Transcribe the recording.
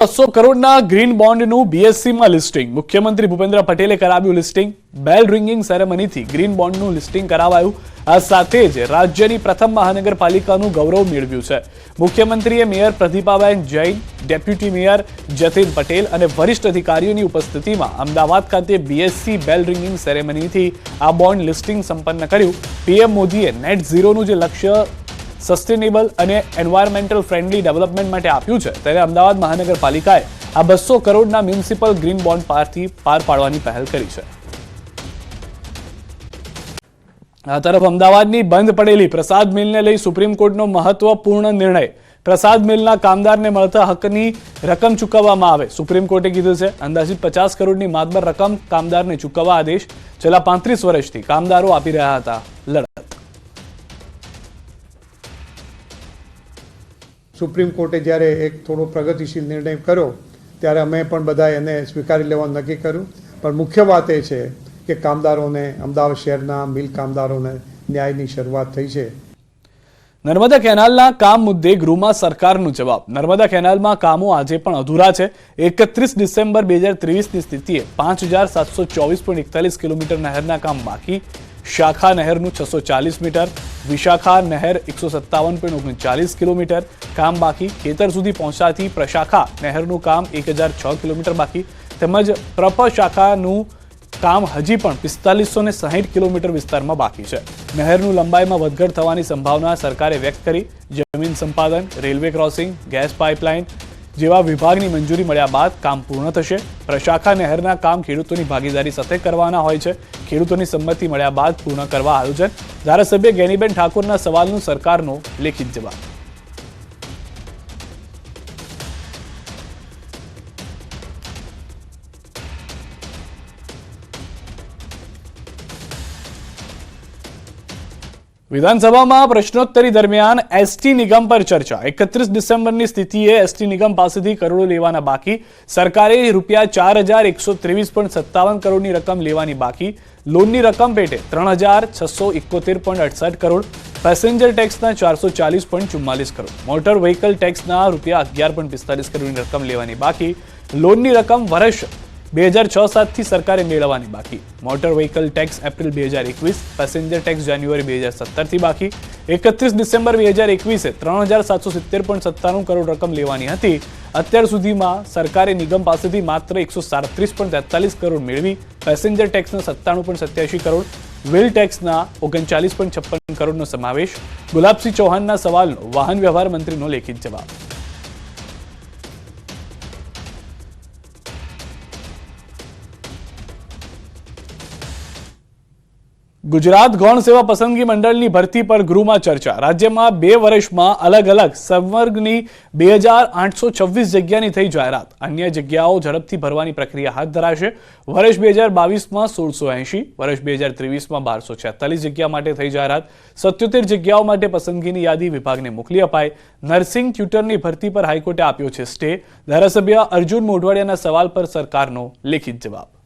200 કરોડના green બોન્ડનું બીએસસીમાં listing મુખ્યમંત્રી ભૂપેન્દ્ર પટેલે કરાવ્યું લિસ્ટિંગ બેલ રિંગિંગ સેરેમનીથી ગ્રીન બોન્ડનું લિસ્ટિંગ કરાવાયું આ સાથે જ રાજ્યની પ્રથમ મહાનગરપાલિકાનું ગૌરવ મેળવ્યું છે મુખ્યમંત્રીએ mayor Pradipaben Jain deputy mayor Jatin Patel અને વરિષ્ઠ અધિકારીઓની ઉપસ્થિતિમાં અમદાવાદ ખાતે બીએસસી બેલ રિંગિંગ સેરેમનીથી આ બોન્ડ લિસ્ટિંગ સંપન્ન કર્યું પીએમ મોદીએ નેટ ઝીરોનું જે લક્ષ્ય સસ્ટેનેબલ અને એન્વાયરમેન્ટલ ફ્રેન્ડલી ડેવલપમેન્ટ માટે આપ્યું છે ત્યારે અમદાવાદ મહાનગરપાલિકાએ આ 200 કરોડના મ્યુનિસિપલ ગ્રીન બોન્ડ પાર પાડવાની પહેલ કરી છે આ તરફ અમદાવાદની બંધ પડેલી પ્રસાદ મિલને લઈ સુપ્રીમ કોર્ટનો મહત્વપૂર્ણ નિર્ણય પ્રસાદ મિલના કામદારને મળતા હકની રકમ ચૂકવવામાં આવે સુપ્રીમ કોર્ટે કીધું છે અંદાજિત 50 કરોડની માતબર રકમ કામદારને ચૂકવવા આદેશ છેલ્લા 35 વર્ષથી કામદારો આપી રહ્યા હતા લડત સુપ્રીમ કોર્ટે જ્યારે એક થોડો પ્રગતિશીલ નિર્ણય કર્યો ત્યારે અમે પણ બધા એને સ્વીકારી લેવાનું નક્કી કર્યું પણ મુખ્ય વાત એ છે કે કામદારોને અમદાવાદ શહેરના મિલ કામદારોને ન્યાયની શરૂઆત થઈ છે નર્મદા કેનાલના કામ મુદ્દે ગૃહમાં સરકારનો જવાબ નર્મદા કેનાલમાં કામો આજે પણ અધૂરા છે 31 ડિસેમ્બર 2023ની સ્થિતિએ 5724.41 કિલોમીટર નહેરના કામ બાકી શાખા નહેરનું 640 મીટર વિશાખા નહેર 157.39 કિલોમીટર કામ બાકી ખેતર સુધી પહોંચાતી પ્રશાખા નહેરનું કામ 1006 કિલોમીટર બાકી તેમજ પ્રપશાખાનું કામ હજી પણ 4560 કિલોમીટર વિસ્તારમાં બાકી છે નહેરનું લંબાઈમાં વધઘટ થવાની સંભાવના સરકારે વ્યક્ત કરી જમીન સંપાદન રેલવે ક્રોસિંગ ગેસ પાઇપલાઇન જેવા વિભાગની મંજૂરી મળ્યા બાદ કામ પૂર્ણ થશે પ્રશાખા નહેરના કામ ખેડૂતોની ભાગીદારી સાથે કરવાના હોય છે ખેડૂતોની સંમતિ મળ્યા બાદ પૂર્ણ કરવા આયોજન ધારાસભ્ય ગેનીબેન ઠાકોરના સવાલનો સરકારનો લેખિત જવાબ વિધાનસભામાં પ્રશ્નોત્તરી દરમિયાન એસટી નિગમ પર ચર્ચા 31 ડિસેમ્બરની સ્થિતિએ એસટી નિગમ પાસેથી કરોડો લેવાના બાકી સરકારે ₹4123.57 કરોડની રકમ લેવાની બાકી લોનની રકમ પેટે 3671.68 કરોડ પેસેન્જર ટેક્સના 440.44 કરોડ મોટર વ્હીકલ ટેક્સના ₹11.45 કરોડની રકમ લેવાની બાકી લોનની રકમ વર્ષ 2006-07 થી સરકારે મેળવવાની બાકી motor vehicle tax April 2021 passenger tax જાન્યુઆરી 2017 થી બાકી 31 ડિસેમ્બર 2021 3770.97 કરોડ રકમ લેવાની હતી અત્યાર સુધીમાં સરકારે નિગમ પાસેથી માત્ર 137.43 કરોડ મેળવી પેસેન્જર ટેક્સના 97.87 કરોડ વ્હીલ ટેક્સના 39.56 કરોડનો સમાવેશ ગુલાબસિંહ ચૌહાણના સવાલનો વાહન વ્યવહાર મંત્રીનો લેખિત જવાબ ગુજરાત ગૌણ સેવા પસંદગી મંડળની ભરતી પર ગૃહમાં ચર્ચા રાજ્યમાં 2 વર્ષમાં અલગ અલગ સંવર્ગની 2826 જગ્યાની થઈ જાહેરાત અન્ય જગ્યાઓ ઝડપથી ભરવાની પ્રક્રિયા હાથ ધરાશે વર્ષ 2022માં 1680 વર્ષ 2023માં 1246 જગ્યા માટે થઈ જાહેરાત 77 જગ્યાઓ માટે પસંદગીની યાદી વિભાગને મોકલી અપાઈ નર્સિંગ ટ્યુટરની ભરતી પર હાઈકોર્ટે આપ્યો છે સ્ટે ધારાસભ્ય અર્જુન મોઢવાડિયાના સવાલ પર સરકારનો લેખિત જવાબ